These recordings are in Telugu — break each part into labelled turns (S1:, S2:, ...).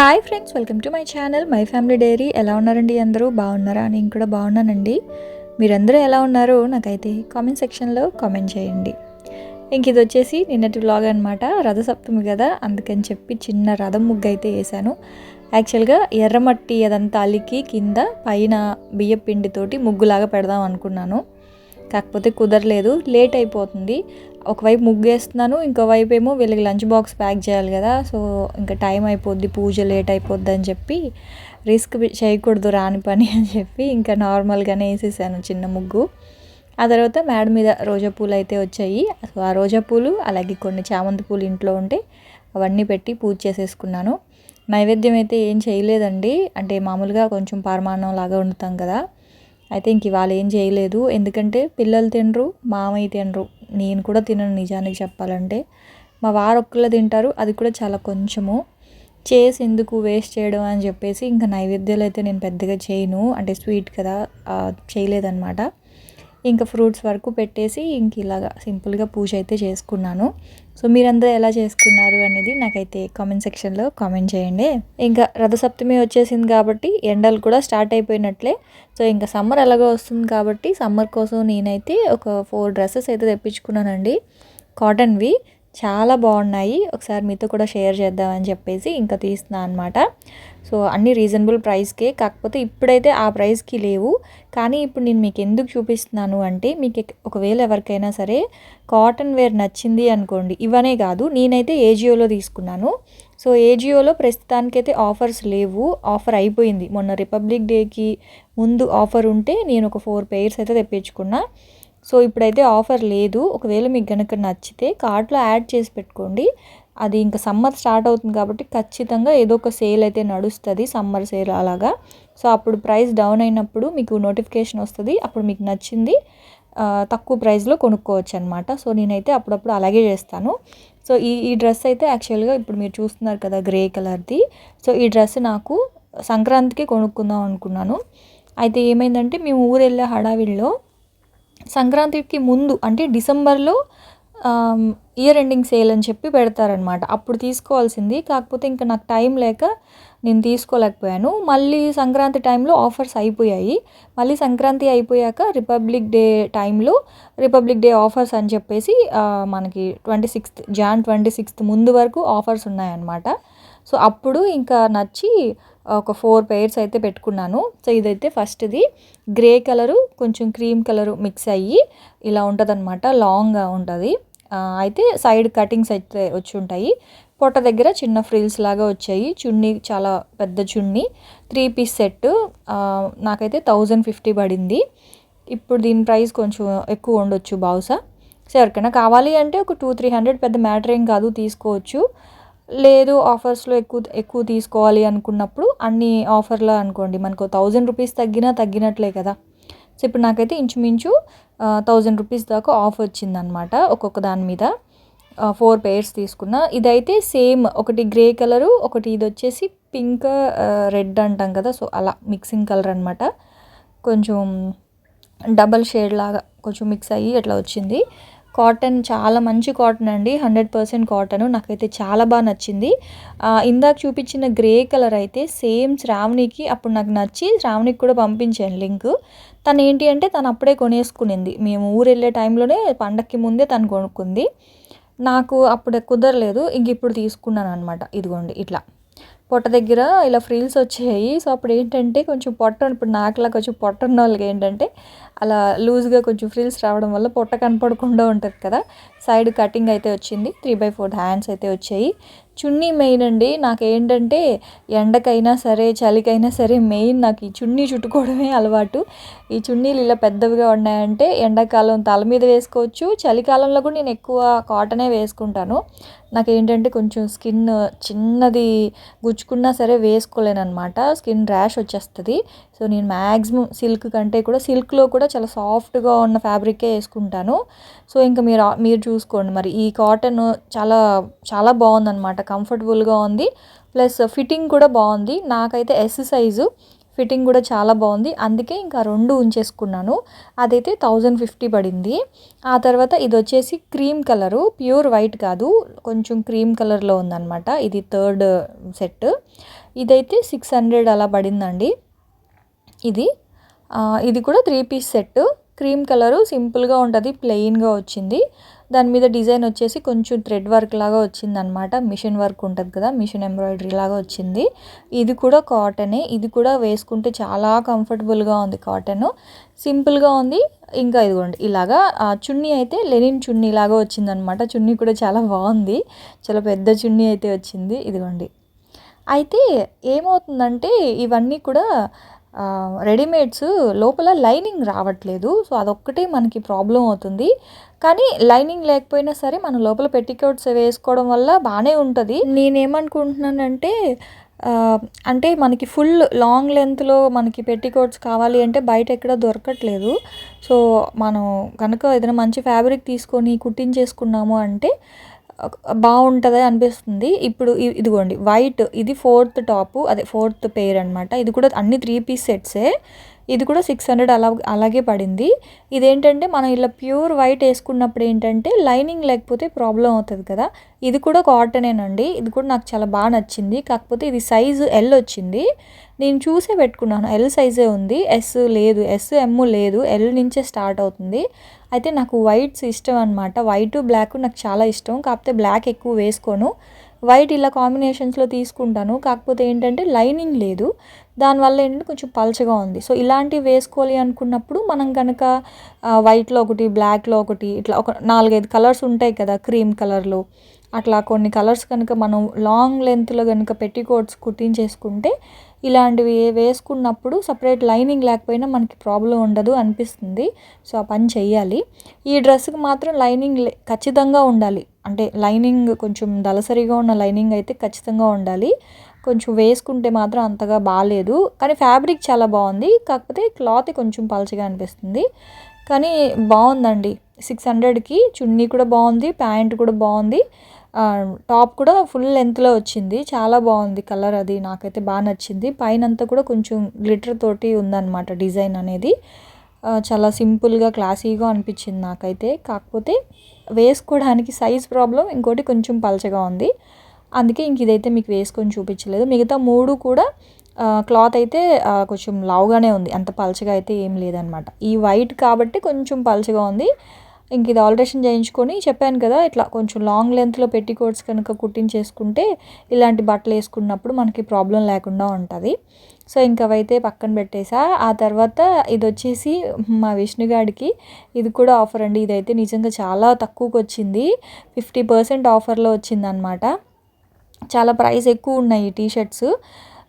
S1: Hi friends, welcome to my channel my family dairy. ఎలా ఉన్నారండి? అందరూ బాగున్నారా? నేను కూడా బాగున్నానండి. మీరందరూ ఎలా ఉన్నారో నాకైతే కామెంట్ సెక్షన్లో కామెంట్ చేయండి. ఇంక ఇది వచ్చేసి నిన్నటి వ్లాగ్ అనమాట. రథసప్తమి కదా, అందుకని చెప్పి చిన్న రథం ముగ్గు అయితే వేసాను. యాక్చువల్గా ఎర్రమట్టి అదంతా అలికి కింద పైన బియ్యం పిండితోటి ముగ్గులాగా పెడదాం అనుకున్నాను. కాకపోతే కుదరలేదు, లేట్ అయిపోతుంది. ఒకవైపు ముగ్గు వేస్తున్నాను, ఇంకోవైపు ఏమో వీళ్ళకి లంచ్ బాక్స్ ప్యాక్ చేయాలి కదా. సో ఇంకా టైం అయిపోద్ది, పూజ లేట్ అయిపోద్ది అని చెప్పి రిస్క్ చేయకూడదు రాని పని అని చెప్పి ఇంకా నార్మల్గానే వేసేసాను చిన్న ముగ్గు. ఆ తర్వాత మేడ మీద రోజా పూలు అయితే వచ్చాయి. సో ఆ రోజా పూలు అలాగే కొన్ని చామంతి పూలు ఇంట్లో ఉంటే అవన్నీ పెట్టి పూజ చేసేసుకున్నాను. నైవేద్యం అయితే ఏం చేయలేదండి, అంటే మామూలుగా కొంచెం పరమాన్నం లాగా వండుతాం కదా. అయితే ఇంక ఇవాళ ఏం చేయలేదు, ఎందుకంటే పిల్లలు తినరు, మామయ్య తినరు, నేను కూడా తినను నిజానికి చెప్పాలంటే. మా వారు ఒక్కళ్ళే తింటారు, అది కూడా చాలా కొంచెము. చేసి ఎందుకు వేస్ట్ చేయడం అని చెప్పేసి ఇంకా నైవేద్యాలు అయితే నేను పెద్దగా చేయను, అంటే స్వీట్ కదా, చేయలేదన్నమాట. ఇంకా ఫ్రూట్స్ వరకు పెట్టేసి ఇంక ఇలాగా సింపుల్గా పూజ అయితే చేసుకున్నాను. సో మీరందరూ ఎలా చేసుకున్నారు అనేది నాకైతే కామెంట్ సెక్షన్లో కామెంట్ చేయండి. ఇంకా రథసప్తమి వచ్చేసింది కాబట్టి ఎండలు కూడా స్టార్ట్ అయిపోయినట్లే. సో ఇంకా సమ్మర్ ఎలాగో వస్తుంది కాబట్టి సమ్మర్ కోసం నేనైతే ఒక 4 డ్రెస్సెస్ అయితే తెప్పించుకున్నానండి, కాటన్వి. చాలా బాగున్నాయి, ఒకసారి మీతో కూడా షేర్ చేద్దామని చెప్పేసి ఇంకా తీస్తున్నాను అనమాట. సో అన్నీ రీజనబుల్ ప్రైస్కే, కాకపోతే ఇప్పుడైతే ఆ ప్రైస్కి లేవు. కానీ ఇప్పుడు నేను మీకు ఎందుకు చూపిస్తున్నాను అంటే, మీకు ఒకవేళ ఎవరికైనా సరే కాటన్ వేర్ నచ్చింది అనుకోండి, ఇవనే కాదు, నేనైతే ఏజియోలో తీసుకున్నాను. సో ఏజియోలో ప్రస్తుతానికైతే ఆఫర్స్ లేవు, ఆఫర్ అయిపోయింది. మొన్న రిపబ్లిక్ డేకి ముందు ఆఫర్ ఉంటే నేను ఒక 4 పెయిర్స్ అయితే తెప్పించుకున్నా. సో ఇప్పుడైతే ఆఫర్ లేదు. ఒకవేళ మీకు కనుక నచ్చితే కార్ట్లో యాడ్ చేసి పెట్టుకోండి. అది ఇంకా సమ్మర్ స్టార్ట్ అవుతుంది కాబట్టి ఖచ్చితంగా ఏదో ఒక సేల్ అయితే నడుస్తుంది, సమ్మర్ సేల్ అలాగా. సో అప్పుడు ప్రైస్ డౌన్ అయినప్పుడు మీకు నోటిఫికేషన్ వస్తుంది, అప్పుడు మీకు నచ్చింది తక్కువ ప్రైస్లో కొనుక్కోవచ్చు అనమాట. సో నేనైతే అప్పుడప్పుడు అలాగే చేస్తాను. సో ఈ డ్రెస్ అయితే యాక్చువల్గా ఇప్పుడు మీరు చూస్తున్నారు కదా, గ్రే కలర్ది. సో ఈ డ్రెస్ నాకు సంక్రాంతికి కొనుక్కుందాం అనుకున్నాను. అయితే ఏమైందంటే, మేము ఊరు వెళ్ళే హడావిడిలో సంక్రాంతికి ముందు అంటే డిసెంబర్లో ఇయర్ ఎండింగ్ సేల్ అని చెప్పి పెడతారనమాట. అప్పుడు తీసుకోవాల్సింది, కాకపోతే ఇంకా నాకు టైం లేక నేను తీసుకోలేకపోయాను. మళ్ళీ సంక్రాంతి టైంలో ఆఫర్స్ అయిపోయాయి. మళ్ళీ సంక్రాంతి అయిపోయాక రిపబ్లిక్ డే టైంలో రిపబ్లిక్ డే ఆఫర్స్ అని చెప్పేసి మనకి 26th ముందు వరకు ఆఫర్స్ ఉన్నాయన్నమాట. సో అప్పుడు ఇంకా నచ్చి ఒక 4 పెయిర్స్ అయితే పెట్టుకున్నాను. సో ఇదైతే ఫస్ట్ది గ్రే కలరు కొంచెం క్రీమ్ కలరు మిక్స్ అయ్యి ఇలా ఉంటుంది అనమాట, లాంగ్గా ఉంటుంది. అయితే సైడ్ కటింగ్స్ అయితే వచ్చి ఉంటాయి. పొట్ట దగ్గర చిన్న ఫ్రిల్స్ లాగా వచ్చాయి. చున్నీ చాలా పెద్ద చున్నీ, 3 పీస్ సెట్. నాకైతే 1050 పడింది. ఇప్పుడు దీని ప్రైస్ కొంచెం ఎక్కువ ఉండొచ్చు బహుశా. సో ఎవరికైనా కావాలి అంటే ఒక 200-300 పెద్ద మ్యాటర్ ఏం కాదు, తీసుకోవచ్చు. లేదు ఆఫర్స్లో ఎక్కువ తీసుకోవాలి అనుకున్నప్పుడు అన్ని ఆఫర్లో అనుకోండి, మనకు 1000 రూపీస్ తగ్గినట్లే కదా. సో ఇప్పుడు నాకైతే ఇంచుమించు 1000 రూపీస్ దాకా ఆఫ్ వచ్చిందనమాట ఒక్కొక్క దాని మీద. 4 పెయిర్స్ తీసుకున్నా. ఇదైతే సేమ్, ఒకటి గ్రే కలరు, ఒకటి ఇది వచ్చేసి పింక్ రెడ్ అంటాం కదా, సో అలా మిక్సింగ్ కలర్ అనమాట. కొంచెం డబల్ షేడ్ లాగా కొంచెం మిక్స్ అయ్యి అట్లా వచ్చింది. కాటన్ చాలా మంచి కాటన్ అండి, 100% కాటన్. నాకైతే చాలా బాగా నచ్చింది. ఇందాక చూపించిన గ్రే కలర్ అయితే సేమ్ శ్రావణికి అప్పుడు నాకు నచ్చి శ్రావణికి కూడా పంపించాను లింక్. తను ఏంటి అంటే తను అప్పుడే కొనేసుకునింది, మేము ఊరు వెళ్ళే టైంలోనే పండక్కి ముందే తను కొనుక్కుంది. నాకు అప్పుడు కుదరలేదు, ఇంక ఇప్పుడు తీసుకున్నాను అనమాట. ఇదిగోండి ఇట్లా పొట్ట దగ్గర ఇలా ఫ్రిల్స్ వచ్చాయి. సో అప్పుడు ఏంటంటే కొంచెం ఇప్పుడు నాకులా కొంచెం పొట్ట ఉన్న వాళ్ళకి ఏంటంటే అలా లూజ్గా కొంచెం ఫ్రిల్స్ రావడం వల్ల పొట్ట కనపడకుండా ఉంటుంది కదా. సైడ్ కటింగ్ అయితే వచ్చింది, 3/4 హ్యాండ్స్ అయితే వచ్చాయి. చున్నీ మెయిన్ అండి, నాకేంటంటే ఎండకైనా సరే చలికైనా సరే మెయిన్ నాకు ఈ చున్నీ చుట్టుకోవడమే అలవాటు. ఈ చున్నీలు ఇలా పెద్దవిగా ఉన్నాయంటే ఎండాకాలం తల మీద వేసుకోవచ్చు, చలికాలంలో కూడా నేను ఎక్కువ కాటనే వేసుకుంటాను. నాకేంటంటే కొంచెం స్కిన్ చిన్నది గుచ్చుకున్నా సరే వేసుకోలేను అనమాట, స్కిన్ ర్యాష్ వచ్చేస్తుంది. సో నేను మ్యాక్సిమం సిల్క్ కంటే కూడా సిల్క్లో కూడా చాలా సాఫ్ట్గా ఉన్న ఫ్యాబ్రికే వేసుకుంటాను. సో ఇంకా మీరు చూసుకోండి మరి, ఈ కాటన్ చాలా చాలా బాగుందన్నమాట, కంఫర్టబుల్గా ఉంది, ప్లస్ ఫిట్టింగ్ కూడా బాగుంది. నాకైతే ఎస్ సైజు ఫిట్టింగ్ కూడా చాలా బాగుంది. అందుకే ఇంకా 2 ఉంచేసుకున్నాను. అదైతే 1050 పడింది. ఆ తర్వాత ఇది వచ్చేసి క్రీమ్ కలరు, ప్యూర్ వైట్ కాదు, కొంచెం క్రీమ్ కలర్లో ఉందన్నమాట. ఇది థర్డ్ సెట్. ఇదైతే 600 అలా పడిందండి. ఇది కూడా 3 పీస్ సెట్. క్రీమ్ కలరు సింపుల్గా ఉంటుంది, ప్లెయిన్గా వచ్చింది. దాని మీద డిజైన్ వచ్చేసి కొంచెం థ్రెడ్ వర్క్ లాగా వచ్చిందనమాట. మిషన్ వర్క్ ఉంటుంది కదా, మిషన్ ఎంబ్రాయిడరీ లాగా వచ్చింది. ఇది కూడా కాటనే. ఇది కూడా వేసుకుంటే చాలా కంఫర్టబుల్గా ఉంది. కాటన్ సింపుల్గా ఉంది. ఇంకా ఇదిగోండి ఇలాగా చున్నీ అయితే లెనిన్ చున్నీ లాగా వచ్చిందనమాట. చున్నీ కూడా చాలా బాగుంది, చాలా పెద్ద చున్నీ అయితే వచ్చింది. ఇదిగోండి. అయితే ఏమవుతుందంటే ఇవన్నీ కూడా రెడీమేడ్స్ లోపల లైనింగ్ రావట్లేదు. సో అదొక్కటే మనకి ప్రాబ్లం అవుతుంది. కానీ లైనింగ్ లేకపోయినా సరే మనం లోపల పెట్టికోట్స్ వేసుకోవడం వల్ల బాగానే ఉంటుంది. నేనేమనుకుంటున్నానంటే అంటే మనకి ఫుల్ లాంగ్ లెంత్లో మనకి పెట్టికోట్స్ కావాలి అంటే బయట ఎక్కడ దొరకట్లేదు. సో మనం కనుక ఏదైనా మంచి ఫ్యాబ్రిక్ తీసుకొని కుట్టించేసుకున్నాము అంటే బాగుంటుంది అనిపిస్తుంది. ఇప్పుడు ఇదిగోండి వైట్, ఇది 4th టాపు, అదే 4th పెయిర్ అనమాట. ఇది కూడా అన్ని 3 పీస్ సెట్సే. ఇది కూడా 600 అలాగే పడింది. ఇదేంటంటే మనం ఇలా ప్యూర్ వైట్ వేసుకున్నప్పుడు ఏంటంటే లైనింగ్ లేకపోతే ప్రాబ్లం అవుతుంది కదా. ఇది కూడా కాటనేనండి. ఇది కూడా నాకు చాలా బాగా నచ్చింది. కాకపోతే ఇది సైజు ఎల్ వచ్చింది. నేను చూసే పెట్టుకున్నాను, ఎల్ సైజే ఉంది, ఎస్ లేదు, ఎం లేదు, ఎల్ నుంచే స్టార్ట్ అవుతుంది. అయితే నాకు వైట్స్ ఇష్టం అనమాట. వైట్ బ్లాక్ నాకు చాలా ఇష్టం. కాకపోతే బ్లాక్ ఎక్కువ వేసుకోను, వైట్ ఇలా కాంబినేషన్స్లో తీసుకుంటాను. కాకపోతే ఏంటంటే లైనింగ్ లేదు, దానివల్ల ఏంటంటే కొంచెం పల్చగా ఉంది. సో ఇలాంటివి వేసుకోవాలి అనుకున్నప్పుడు మనం కనుక వైట్లో ఒకటి, బ్లాక్లో ఒకటి, ఇట్లా ఒక 4-5 కలర్స్ ఉంటాయి కదా, క్రీమ్ కలర్లో, అట్లా కొన్ని కలర్స్ కనుక మనం లాంగ్ లెంత్లో కనుక పెట్టికోట్స్ కుట్టించేసుకుంటే ఇలాంటివి వేసుకున్నప్పుడు సపరేట్ లైనింగ్ లేకపోయినా మనకి ప్రాబ్లం ఉండదు అనిపిస్తుంది. సో ఆ పని చెయ్యాలి. ఈ డ్రెస్కి మాత్రం లైనింగ్ ఖచ్చితంగా ఉండాలి. అంటే లైనింగ్ కొంచెం దళసరిగా ఉన్న లైనింగ్ అయితే ఖచ్చితంగా ఉండాలి. కొంచెం వేసుకుంటే మాత్రం అంతగా బాగాలేదు. కానీ ఫ్యాబ్రిక్ చాలా బాగుంది. కాకపోతే క్లాత్ కొంచెం పలచగా అనిపిస్తుంది. కానీ బాగుందండి. 600కి చున్నీ కూడా బాగుంది, ప్యాంట్ కూడా బాగుంది, టాప్ కూడా ఫుల్ లెంత్లో వచ్చింది. చాలా బాగుంది కలర్, అది నాకైతే బాగా నచ్చింది. పైన అంతా కూడా కొంచెం గ్లిటర్ తోటి ఉందన్నమాట డిజైన్ అనేది. చాలా సింపుల్గా క్లాసీగా అనిపించింది నాకైతే. కాకపోతే వేసుకోవడానికి సైజ్ ప్రాబ్లం, ఇంకోటి కొంచెం పలచగా ఉంది. అందుకే ఇంక ఇదైతే మీకు వేసుకొని చూపించలేదు. మిగతా 3 కూడా క్లాత్ అయితే కొంచెం లావుగానే ఉంది, అంత పలచగా అయితే ఏం లేదనమాట. ఈ వైట్ కాబట్టి కొంచెం పలచగా ఉంది. ఇంక ఇది ఆల్టరేషన్ చేయించుకొని చెప్పాను కదా, ఇట్లా కొంచెం లాంగ్ లెంత్లో పెట్టికోట్స్ కనుక కుట్టించేసుకుంటే ఇలాంటి బట్టలు వేసుకున్నప్పుడు మనకి ప్రాబ్లం లేకుండా ఉంటుంది. సో ఇంక అవైతే పక్కన పెట్టేసా. ఆ తర్వాత ఇది వచ్చేసి మా విష్ణుగాడికి, ఇది కూడా ఆఫర్ అండి. ఇదైతే నిజంగా చాలా తక్కువకి వచ్చింది, 50% ఆఫర్లో వచ్చిందనమాట. చాలా ప్రైస్ ఎక్కువ ఉన్నాయి ఈ టీషర్ట్స్,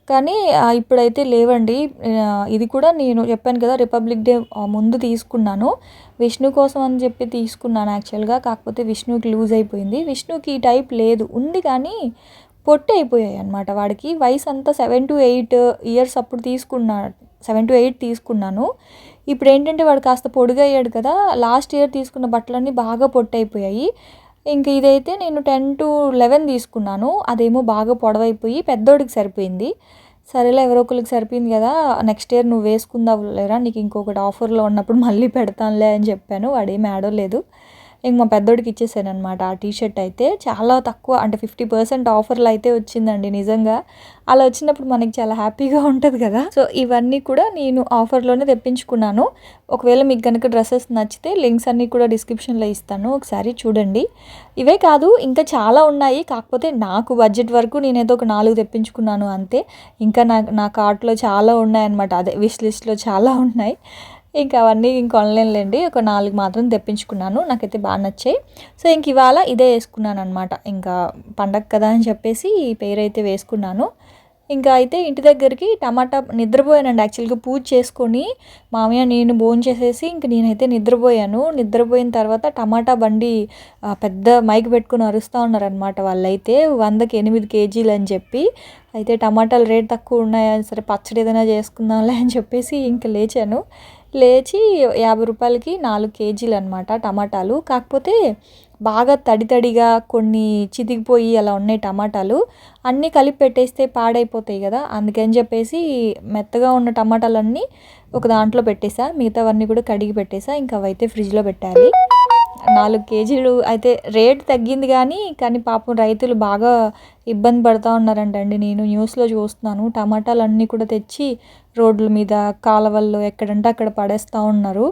S1: కానీ ఇప్పుడైతే లేవండి. ఇది కూడా నేను చెప్పాను కదా, రిపబ్లిక్ డే ముందు తీసుకున్నాను. విష్ణు కోసం అని చెప్పి తీసుకున్నాను యాక్చువల్గా. కాకపోతే విష్ణుకి లూజ్ అయిపోయింది. విష్ణుకి ఈ టైప్ లేదు, ఉంది కానీ పొట్టి అయిపోయాయి అనమాట. వాడికి వయసు అంతా 7 to 8 ఇయర్స్ అప్పుడు 7 to 8 తీసుకున్నాను. ఇప్పుడు ఏంటంటే వాడు కాస్త పొడుగు అయ్యాడు కదా, లాస్ట్ ఇయర్ తీసుకున్న బట్టలన్నీ బాగా పొట్టి అయిపోయాయి. ఇంక ఇదైతే నేను 10 to 11 తీసుకున్నాను. అదేమో బాగా పొడవైపోయి పెద్దోడికి సరిపోయింది. సరేలే, ఎవరో ఒకరికి సరిపోయింది కదా, నెక్స్ట్ ఇయర్ నువ్వు వేసుకుందావు లేరా, నీకు ఇంకొకటి ఆఫర్లో ఉన్నప్పుడు మళ్ళీ పెడతానులే అని చెప్పాను. వాడేమి ఆడలేదు. ఇంక మా పెద్దోడికి ఇచ్చేసాను అనమాట. ఆ టీషర్ట్ అయితే చాలా తక్కువ, అంటే 50% ఆఫర్లో అయితే వచ్చిందండి. నిజంగా అలా వచ్చినప్పుడు మనకి చాలా హ్యాపీగా ఉంటుంది కదా. సో ఇవన్నీ కూడా నేను ఆఫర్లోనే తెప్పించుకున్నాను. ఒకవేళ మీకు కనుక డ్రెస్సెస్ నచ్చితే లింక్స్ అన్నీ కూడా డిస్క్రిప్షన్లో ఇస్తాను, ఒకసారి చూడండి. ఇవే కాదు ఇంకా చాలా ఉన్నాయి. కాకపోతే నాకు బడ్జెట్ వరకు నేనేదో ఒక 4 తెప్పించుకున్నాను అంతే. ఇంకా నా కార్ట్లో చాలా ఉన్నాయన్నమాట, అదే విష్ లిస్ట్లో చాలా ఉన్నాయి. ఇంకా అవన్నీ కొనలేనులేండి, ఒక 4 మాత్రం తెప్పించుకున్నాను. నాకైతే బాగా నచ్చాయి. సో ఇంక ఇవాళ ఇదే వేసుకున్నాను అనమాట. ఇంకా పండగ కదా అని చెప్పేసి ఈ పేరు అయితే వేసుకున్నాను. ఇంకా అయితే ఇంటి దగ్గరికి టమాటా నిద్రపోయానండి. యాక్చువల్గా పూజ చేసుకొని మామయ్య నేను భోంచేసేసి ఇంక నేనైతే నిద్రపోయాను. నిద్రపోయిన తర్వాత టమాటా బండి పెద్ద మైక్ పెట్టుకుని అరుస్తూ ఉన్నారనమాట వాళ్ళైతే, 100కి 8 kgs అని చెప్పి. అయితే టమాటాలు రేట్ తక్కువ ఉన్నాయని సరే పచ్చడి ఏదైనా చేసుకుందాంలే అని చెప్పేసి ఇంక లేచి 50 రూపాయలకి 4 kgs అనమాట టమాటాలు. కాకపోతే బాగా తడిగా కొన్ని చితికిపోయి అలా ఉన్నాయి టమాటాలు. అన్నీ కలిపి పెట్టేస్తే పాడైపోతాయి కదా, అందుకని చెప్పేసి మెత్తగా ఉన్న టమాటాలన్నీ ఒక దాంట్లో పెట్టేసా, మిగతావన్నీ కూడా కడిగి పెట్టేసా. ఇంకా అవైతే ఫ్రిడ్జ్లో పెట్టాలి. 4 కేజీలు అయితే రేట్ తగ్గింది కానీ పాపం రైతులు బాగా ఇబ్బంది పడుతూ ఉన్నారంటండి. నేను న్యూస్లో చూస్తున్నాను, టమాటాలన్నీ కూడా తెచ్చి రోడ్ల మీద కాలవల్లో ఎక్కడంటే అక్కడ పడేస్తూ ఉన్నారు.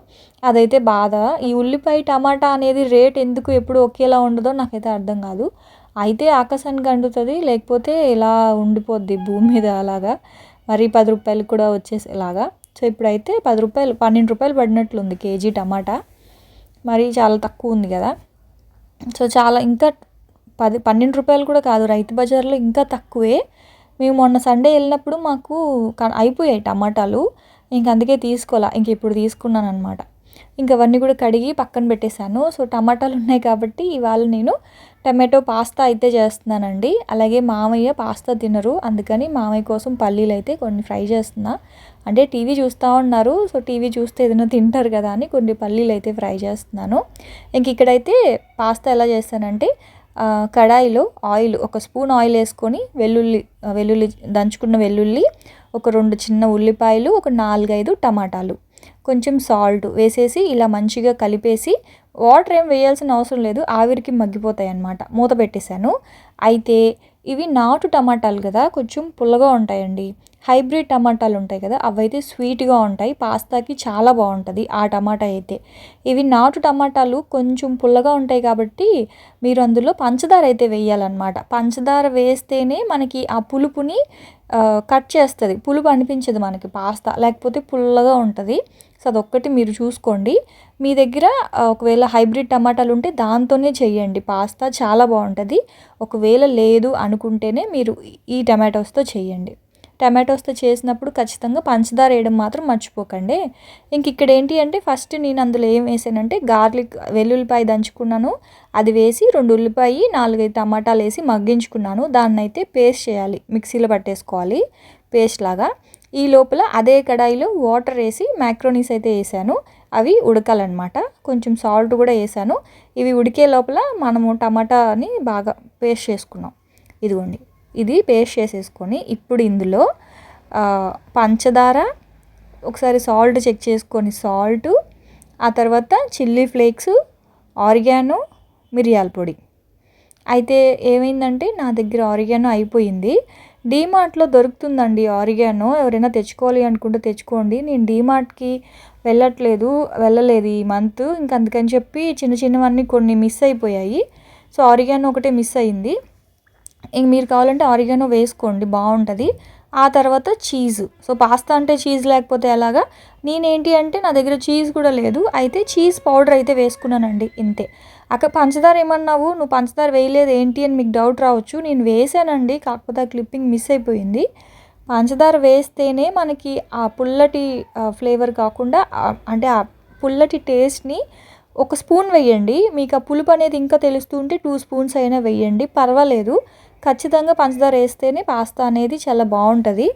S1: అదైతే బాధ. ఈ ఉల్లిపాయ టమాటా అనేది రేట్ ఎందుకు ఎప్పుడు ఒకేలా ఉండదో నాకైతే అర్థం కాదు. అయితే ఆకాశానికి అంటుతుంది, లేకపోతే ఇలా ఉండిపోద్ది భూమి మీద అలాగా, మరి 10 రూపాయలు కూడా వచ్చేసేలాగా. సో ఇప్పుడైతే 10 రూపాయలు 12 రూపాయలు పడినట్లుంది కేజీ టమాటా. మరి చాలా తక్కువ ఉంది కదా. సో చాలా ఇంకా 12 రూపాయలు కూడా కాదు, రైతు బజార్లో ఇంకా తక్కువే. మేము మొన్న సండే వెళ్ళినప్పుడు మాకు అయిపోయాయి టమాటాలు, ఇంక అందుకే తీసుకోవాలా, ఇంక ఇప్పుడు తీసుకున్నాను అనమాట. ఇంక అవన్నీ కూడా కడిగి పక్కన పెట్టేశాను. సో టమాటాలు ఉన్నాయి కాబట్టి ఇవాళ నేను టమాటో పాస్తా అయితే చేస్తున్నానండి. అలాగే మామయ్య పాస్తా తినరు, అందుకని మామయ్య కోసం పల్లీలు అయితే కొన్ని ఫ్రై చేస్తున్నా. అంటే టీవీ చూస్తూ ఉన్నారు, సో టీవీ చూస్తే ఏదైనా తింటారు కదా అని కొన్ని పల్లీలు అయితే ఫ్రై చేస్తున్నాను. ఇంక ఇక్కడైతే పాస్తా ఎలా చేస్తానంటే, కడాయిలో ఆయిల్, ఒక స్పూన్ ఆయిల్ వేసుకొని వెల్లుల్లి దంచుకున్న వెల్లుల్లి, ఒక 2 చిన్న ఉల్లిపాయలు, ఒక 4-5 టమాటాలు, కొంచెం సాల్ట్ వేసేసి ఇలా మంచిగా కలిపేసి, వాటర్ ఏం వేయాల్సిన అవసరం లేదు, ఆవిరికి మగ్గిపోతాయి అన్నమాట. మూత పెట్టేశాను. అయితే ఇవి నాటు టమాటాలు కదా, కొంచెం పుల్లగా ఉంటాయండి. హైబ్రిడ్ టమాటాలు ఉంటాయి కదా, అవైతే స్వీట్గా ఉంటాయి, పాస్తాకి చాలా బాగుంటుంది ఆ టమాటా అయితే. ఇవి నాటు టమాటాలు కొంచెం పుల్లగా ఉంటాయి కాబట్టి మీరు అందులో పంచదార అయితే వేయాలన్నమాట. పంచదార వేస్తేనే మనకి ఆ పులుపుని కట్ చేస్తుంది, పులుపు అనిపించదు మనకి పాస్తా, లేకపోతే పుల్లగా ఉంటుంది. సో అదొక్కటి మీరు చూసుకోండి. మీ దగ్గర ఒకవేళ హైబ్రిడ్ టమాటాలు ఉంటే దాంతోనే చేయండి, పాస్తా చాలా బాగుంటుంది. ఒకవేళ లేదు అనుకుంటేనే మీరు ఈ టమాటోస్తో చేయండి. టమాటోస్తో చేసినప్పుడు ఖచ్చితంగా పంచదార వేయడం మాత్రం మర్చిపోకండి. ఇంక ఇక్కడ ఏంటి అంటే, ఫస్ట్ నేను అందులో ఏం వేసానంటే గార్లిక్, వెల్లుల్లిపాయ దంచుకున్నాను, అది వేసి 2 ఉల్లిపాయ 4-5 టమాటాలు వేసి మగ్గించుకున్నాను. దాన్ని అయితే పేస్ట్ చేయాలి, మిక్సీలో పట్టేసుకోవాలి పేస్ట్ లాగా. ఈ లోపల అదే కడాయిలో వాటర్ వేసి మ్యాక్రోనీస్ అయితే వేసాను, అవి ఉడకాలన్నమాట. కొంచెం సాల్ట్ కూడా వేసాను. ఇవి ఉడికే లోపల మనము టమాటాని బాగా పేస్ట్ చేసుకున్నాం. ఇదిగోండి, ఇది పేస్ట్ చేసేసుకొని ఇప్పుడు ఇందులో పంచదార, ఒకసారి సాల్ట్ చెక్ చేసుకొని సాల్టు, ఆ తర్వాత చిల్లీ ఫ్లేక్స్, ఆరిగానో, మిరియాల పొడి. అయితే ఏమైందంటే నా దగ్గర ఆరిగానో అయిపోయింది. డీమార్ట్లో దొరుకుతుందండి ఆరిగానో, ఎవరైనా తెచ్చుకోవాలి అనుకుంటే తెచ్చుకోండి. నేను డీమార్ట్కి వెళ్ళలేదు ఈ మంత్, ఇంక అందుకని చెప్పి చిన్నవన్నీ కొన్ని మిస్ అయిపోయాయి. సో ఆరిగానో ఒకటే మిస్ అయింది. ఇంక మీరు కావాలంటే ఆరిగానో వేసుకోండి, బాగుంటుంది. ఆ తర్వాత చీజ్. సో పాస్తా అంటే చీజ్ లేకపోతే ఎలాగా, నేనేంటి అంటే నా దగ్గర చీజ్ కూడా లేదు, అయితే చీజ్ పౌడర్ అయితే వేసుకున్నానండి, ఇంతే. పంచదార ఏమన్నావు, నువ్వు పంచదార వేయలేదు ఏంటి అని మీకు డౌట్ రావచ్చు. నేను వేసానండి, కాకపోతే ఆ క్లిప్పింగ్ మిస్ అయిపోయింది. పంచదార వేస్తేనే మనకి ఆ పుల్లటి ఫ్లేవర్ కాకుండా, అంటే ఆ పుల్లటి టేస్ట్ని, ఒక స్పూన్ వేయండి. మీకు ఆ పులుపు అనేది ఇంకా తెలుస్తూ ఉంటే 2 స్పూన్స్ అయినా వేయండి, పర్వాలేదు. ఖచ్చితంగా పంచదార వేస్తేనే పాస్తా అనేది చాలా బాగుంటుంది.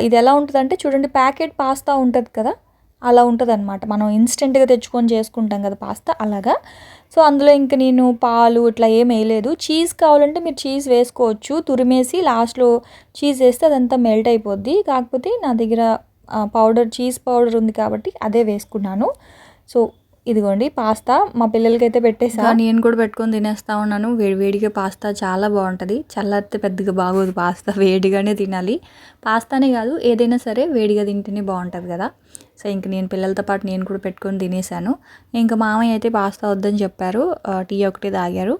S1: ఇది ఎలా ఉంటుందంటే చూడండి, ప్యాకెట్ పాస్తా ఉంటుంది కదా, అలా ఉంటుంది అనమాట. మనం ఇన్స్టెంట్గా తెచ్చుకొని చేసుకుంటాం కదా పాస్తా, అలాగా. సో అందులో ఇంక నేను పాలు ఇట్లా ఏం వేయలేదు. చీజ్ కావాలంటే మీరు చీజ్ వేసుకోవచ్చు, తురిమేసి లాస్ట్లో చీజ్ వేస్తే అదంతా మెల్ట్ అయిపోద్ది. కాకపోతే నా దగ్గర చీజ్ పౌడర్ ఉంది కాబట్టి అదే వేసుకున్నాను. సో ఇదిగోండి పాస్తా మా పిల్లలకైతే పెట్టేసా, నేను కూడా పెట్టుకొని తినేస్తూ ఉన్నాను. వేడిగా పాస్తా చాలా బాగుంటుంది, చల్లారితే పెద్దగా బాగోదు పాస్తా, వేడిగానే తినాలి. పాస్తానే కాదు ఏదైనా సరే వేడిగా తింటేనే బాగుంటుంది కదా. సో ఇంక నేను పిల్లలతో పాటు నేను కూడా పెట్టుకొని తినేసాను. ఇంకా మామయ్య అయితే పాస్తా వద్దని చెప్పారు, టీ ఒకటే తాగారు.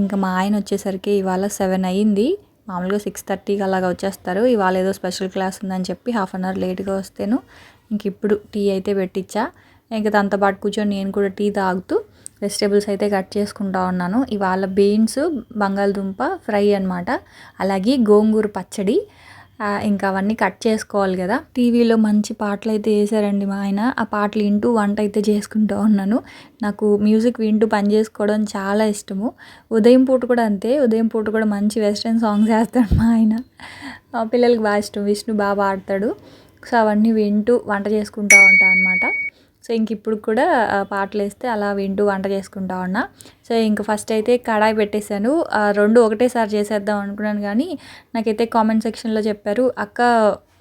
S1: ఇంకా మా ఆయన వచ్చేసరికి ఇవాళ 7 అయ్యింది, మామూలుగా 6:30కి అలాగా వచ్చేస్తారు. ఇవాళ ఏదో స్పెషల్ క్లాస్ ఉందని చెప్పి 1/2 అవర్ లేట్గా వస్తేను ఇంక ఇప్పుడు టీ అయితే పెట్టించా. ఇంకా దాంతో పాటు కూర్చొని నేను కూడా టీ తాగుతూ వెజిటేబుల్స్ అయితే కట్ చేసుకుంటా ఉన్నాను. ఇవాళ బీన్స్, బంగాళదుంప ఫ్రై అనమాట, అలాగే గోంగూర పచ్చడి. ఇంకా అవన్నీ కట్ చేసుకోవాలి కదా. టీవీలో మంచి పాటలు అయితే వేసారండి మా ఆయన, ఆ పాటలు వింటూ వంట అయితే చేసుకుంటూ ఉన్నాను. నాకు మ్యూజిక్ వింటూ పని చేసుకోవడం చాలా ఇష్టము. ఉదయం పూట కూడా అంతే, ఉదయం పూట కూడా మంచి వెస్ట్రన్ సాంగ్స్ వేస్తాడు మా ఆయన. పిల్లలకి బాగా ఇష్టం, విష్ణు బాగా పాడతాడు. సో అవన్నీ వింటూ వంట చేసుకుంటూ ఉంటాను అనమాట. సో ఇంక ఇప్పుడు కూడా పాటలు వేస్తే అలా వింటూ వంట చేసుకుంటా ఉన్నా. సో ఇంక ఫస్ట్ అయితే కడాయి పెట్టేశాను. 2 ఒకటేసారి చేసేద్దాం అనుకున్నాను కానీ నాకైతే కామెంట్ సెక్షన్లో చెప్పారు, అక్క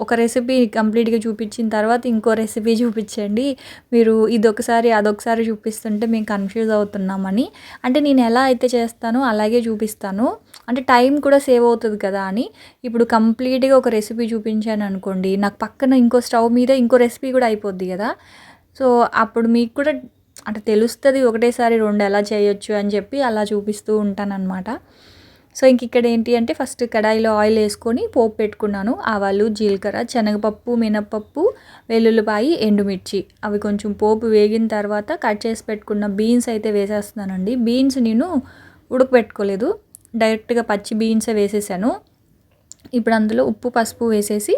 S1: ఒక రెసిపీ కంప్లీట్గా చూపించిన తర్వాత ఇంకో రెసిపీ చూపించండి, మీరు ఇదొకసారి అదొకసారి చూపిస్తుంటే మేము కన్ఫ్యూజ్ అవుతున్నామని. అంటే నేను ఎలా అయితే చేస్తానో అలాగే చూపిస్తాను, అంటే టైం కూడా సేవ్ అవుతుంది కదా అని. ఇప్పుడు కంప్లీట్గా ఒక రెసిపీ చూపించాను అనుకోండి, నాకు పక్కన ఇంకో స్టవ్ మీద ఇంకో రెసిపీ కూడా అయిపోద్ది కదా. సో అప్పుడు మీకు కూడా అంటే తెలుస్తుంది ఒకటేసారి 2 ఎలా చేయొచ్చు అని చెప్పి అలా చూపిస్తూ ఉంటానన్నమాట. సో ఇంక ఇక్కడ ఏంటి అంటే ఫస్ట్ కడాయిలో ఆయిల్ వేసుకొని పోపు పెట్టుకున్నాను. ఆవాలు, జీలకర్ర, శనగపప్పు, మినప్పప్పు, వెల్లుల్లిపాయి, ఎండుమిర్చి అవి కొంచెం పోపు వేగిన తర్వాత కట్ చేసి పెట్టుకున్న బీన్స్ అయితే వేసేస్తున్నానండి. బీన్స్ నేను ఉడకబెట్టుకోలేదు, డైరెక్ట్గా పచ్చి బీన్సే వేసేసాను. ఇప్పుడు అందులో ఉప్పు, పసుపు వేసేసి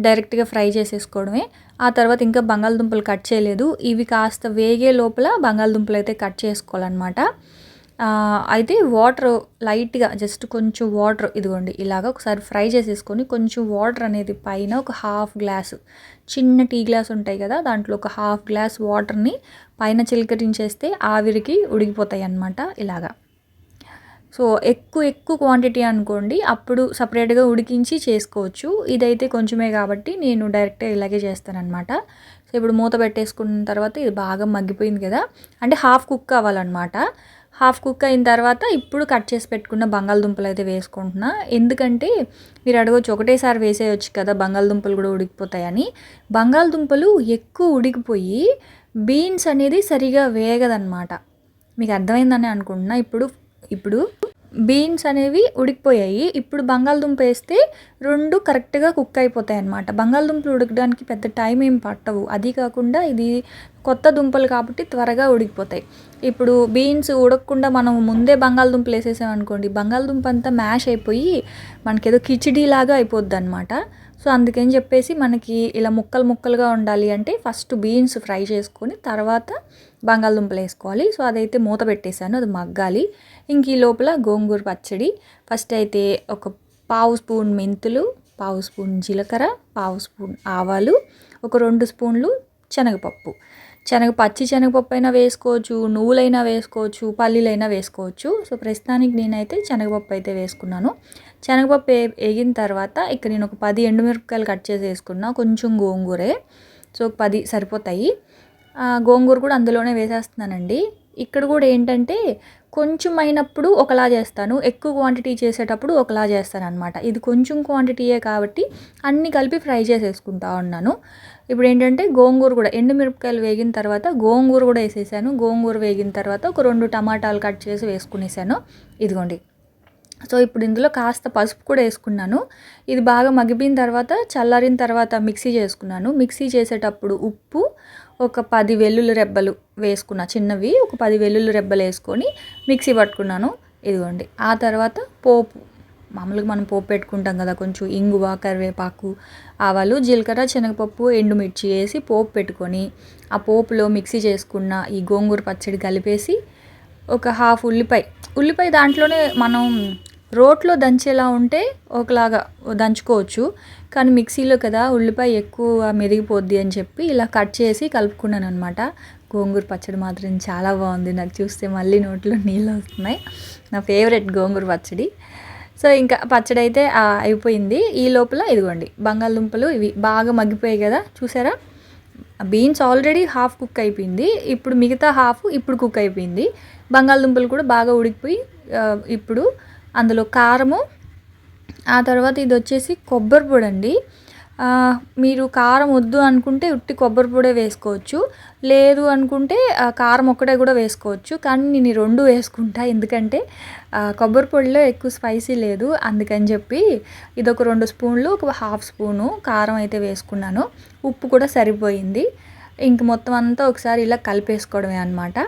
S1: డైరెక్ట్గా ఫ్రై చేసేసుకోవడమే. ఆ తర్వాత ఇంకా బంగాళదుంపలు కట్ చేయలేదు, ఇవి కాస్త వేగే లోపల బంగాళదుంపలు అయితే కట్ చేసుకోవాలన్నమాట. అయితే వాటర్ లైట్గా జస్ట్ కొంచెం వాటర్ ఇదిగోండి ఇలాగ ఒకసారి ఫ్రై చేసేసుకొని కొంచెం వాటర్ అనేది పైన ఒక హాఫ్ గ్లాసు, చిన్న టీ గ్లాస్ ఉంటాయి కదా దాంట్లో ఒక హాఫ్ గ్లాస్ వాటర్ని పైన చిలకరించేస్తే ఆవిరికి ఉడికిపోతాయి అన్నమాట ఇలాగా. సో ఎక్కువ క్వాంటిటీ అనుకోండి అప్పుడు సపరేట్గా ఉడికించి చేసుకోవచ్చు. ఇదైతే కొంచెమే కాబట్టి నేను డైరెక్ట్గా ఇలాగే చేస్తానన్నమాట. సో ఇప్పుడు మూత పెట్టేసుకున్న తర్వాత ఇది బాగా మగ్గిపోయింది కదా, అంటే హాఫ్ కుక్ అవ్వాలన్నమాట. హాఫ్ కుక్ అయిన తర్వాత ఇప్పుడు కట్ చేసి పెట్టుకున్న బంగాళదుంపలు అయితే వేసుకుంటున్నా. ఎందుకంటే మీరు అడగవచ్చు ఒకటేసారి వేసేయచ్చు కదా బంగాళదుంపలు కూడా ఉడికిపోతాయని. బంగాళదుంపలు ఎక్కువ ఉడికిపోయి బీన్స్ అనేది సరిగా వేగదన్నమాట. మీకు అర్థమైందని అనుకుంటున్నా. ఇప్పుడు బీన్స్ అనేవి ఉడికిపోయాయి, ఇప్పుడు బంగాళదుంప వేస్తే 2 కరెక్ట్గా కుక్ అయిపోతాయి అన్నమాట. బంగాళదుంపలు ఉడకడానికి పెద్ద టైం ఏం పట్టవు, అది కాకుండా ఇది కొత్త దుంపలు కాబట్టి త్వరగా ఉడికిపోతాయి. ఇప్పుడు బీన్స్ ఉడకకుండా మనం ముందే బంగాళదుంపలు వేసేసామనుకోండి, బంగాళదుంప అంతా మ్యాష్ అయిపోయి మనకేదో కిచిడీ లాగా అయిపోద్ది అనమాట. సో అందుకని చెప్పేసి మనకి ఇలా ముక్కలుగా ఉండాలి అంటే ఫస్ట్ బీన్స్ ఫ్రై చేసుకొని తర్వాత బంగాళదుంపలు వేసుకోవాలి. సో అదైతే మూత పెట్టేశాను, అది మగ్గాలి. ఇంక ఈ లోపల గోంగూర పచ్చడి ఫస్ట్ అయితే ఒక 1/2 స్పూన్ మెంతులు, 1/2 స్పూన్ జీలకర్ర, 1/2 స్పూన్ ఆవాలు, ఒక 2 స్పూన్లు శనగపప్పు. పచ్చి శనగపప్పు అయినా వేసుకోవచ్చు, నువ్వులైనా వేసుకోవచ్చు, పల్లీలైనా వేసుకోవచ్చు. సో ప్రస్తుతానికి నేనైతే శనగపప్పు అయితే వేసుకున్నాను. శనగపప్పు వేగిన తర్వాత ఇక్కడ నేను ఒక 10 ఎండుమిరపకాయలు కట్ చేసి వేసుకున్నా, కొంచెం గోంగూరే, సో 10 సరిపోతాయి. గోంగూర కూడా అందులోనే వేసేస్తున్నానండి. ఇక్కడ కూడా ఏంటంటే కొంచెం అయినప్పుడు ఒకలా చేస్తాను, ఎక్కువ క్వాంటిటీ చేసేటప్పుడు ఒకలా చేస్తాను అనమాట. ఇది కొంచెం క్వాంటిటీయే కాబట్టి అన్నీ కలిపి ఫ్రై చేసేసుకుంటా ఉన్నాను. ఇప్పుడు ఏంటంటే గోంగూర కూడా ఎండుమిరపకాయలు వేగిన తర్వాత గోంగూర కూడా వేసేసాను. గోంగూర వేగిన తర్వాత ఒక 2 టమాటాలు కట్ చేసి వేసుకునేసాను, ఇదిగోండి. సో ఇప్పుడు ఇందులో కాస్త పసుపు కూడా వేసుకున్నాను. ఇది బాగా మగ్గిపోయిన తర్వాత చల్లారిన తర్వాత మిక్సీ చేసుకున్నాను. మిక్సీ చేసేటప్పుడు ఉప్పు, ఒక 10 వెల్లుల్లి రెబ్బలు వేసుకున్నా, చిన్నవి ఒక 10 వెల్లుల్లి రెబ్బలు వేసుకొని మిక్సీ పట్టుకున్నాను, ఇదిగోండి. ఆ తర్వాత పోపు, మామూలుగా మనం పోపు పెట్టుకుంటాం కదా, కొంచెం ఇంగువ, కరివేపాకు, ఆవాలు, జీలకర్ర, శనగపప్పు, ఎండుమిర్చి వేసి పోపు పెట్టుకొని ఆ పోపులో మిక్సీ చేసుకున్న ఈ గోంగూర పచ్చడి కలిపేసి ఒక హాఫ్ ఉల్లిపాయ దాంట్లోనే మనం రోట్లో దంచేలా ఉంటే ఒకలాగా దంచుకోవచ్చు, కానీ మిక్సీలో కదా ఉల్లిపాయ ఎక్కువ మెరిగిపోద్ది అని చెప్పి ఇలా కట్ చేసి కలుపుకున్నాను అనమాట. గోంగూర పచ్చడి మాత్రం చాలా బాగుంది, నాకు చూస్తే మళ్ళీ నోట్లో నీళ్ళు వస్తున్నాయి. నా ఫేవరెట్ గోంగూర పచ్చడి. సో ఇంకా పచ్చడి అయితే అయిపోయింది. ఈ లోపల ఇదిగోండి బంగాళదుంపలు ఇవి బాగా మగ్గిపోయాయి కదా, చూసారా. బీన్స్ ఆల్రెడీ హాఫ్ కుక్ అయిపోయింది, ఇప్పుడు మిగతా హాఫ్ ఇప్పుడు కుక్ అయిపోయింది. బంగాళదుంపలు కూడా బాగా ఉడికిపోయి ఇప్పుడు అందులో కారము, ఆ తర్వాత ఇది వచ్చేసి కొబ్బరి పొడి అండి. మీరు కారం వద్దు అనుకుంటే ఉట్టి కొబ్బరి పొడే వేసుకోవచ్చు, లేదు అనుకుంటే కారం ఒక్కటే కూడా వేసుకోవచ్చు. కానీ నేను 2 వేసుకుంటా, ఎందుకంటే కొబ్బరి పొడిలో ఎక్కువ స్పైసీ లేదు, అందుకని చెప్పి ఇదొక 2 స్పూన్లు, ఒక హాఫ్ స్పూను కారం అయితే వేసుకున్నాను. ఉప్పు కూడా సరిపోయింది. ఇంక మొత్తం అంతా ఒకసారి ఇలా కలిపేసుకోవడమే అనమాట.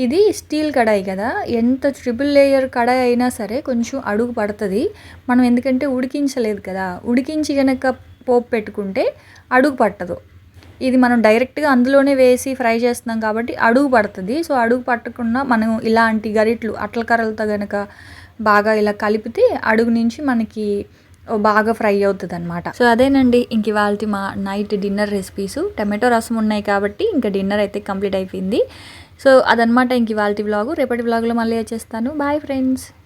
S1: ఇది స్టీల్ కడాయి కదా, ఎంత ట్రిపుల్ లేయర్ కడాయి అయినా సరే కొంచెం అడుగు పడుతుంది. మనం ఎందుకంటే ఉడికించలేదు కదా, ఉడికించి కనుక పోపు పెట్టుకుంటే అడుగు పట్టదు. ఇది మనం డైరెక్ట్గా అందులోనే వేసి ఫ్రై చేస్తున్నాం కాబట్టి అడుగు పడుతుంది. సో అడుగు పట్టకుండా మనం ఇలాంటి గరిట్లు అట్ల కర్రలతో కనుక బాగా ఇలా కలిపితే అడుగు నుంచి మనకి బాగా ఫ్రై అవుతుంది అనమాట. సో అదేనండి ఇంక ఇవాళ మా నైట్ డిన్నర్ రెసిపీస్. టమాటో రసం ఉన్నాయి కాబట్టి ఇంకా డిన్నర్ అయితే కంప్లీట్ అయిపోయింది. సో అదనమాట ఇంక ఇవాళ వ్లాగు. రేపటి వ్లాగ్లో మళ్ళీ వచ్చేస్తాను. Bye friends.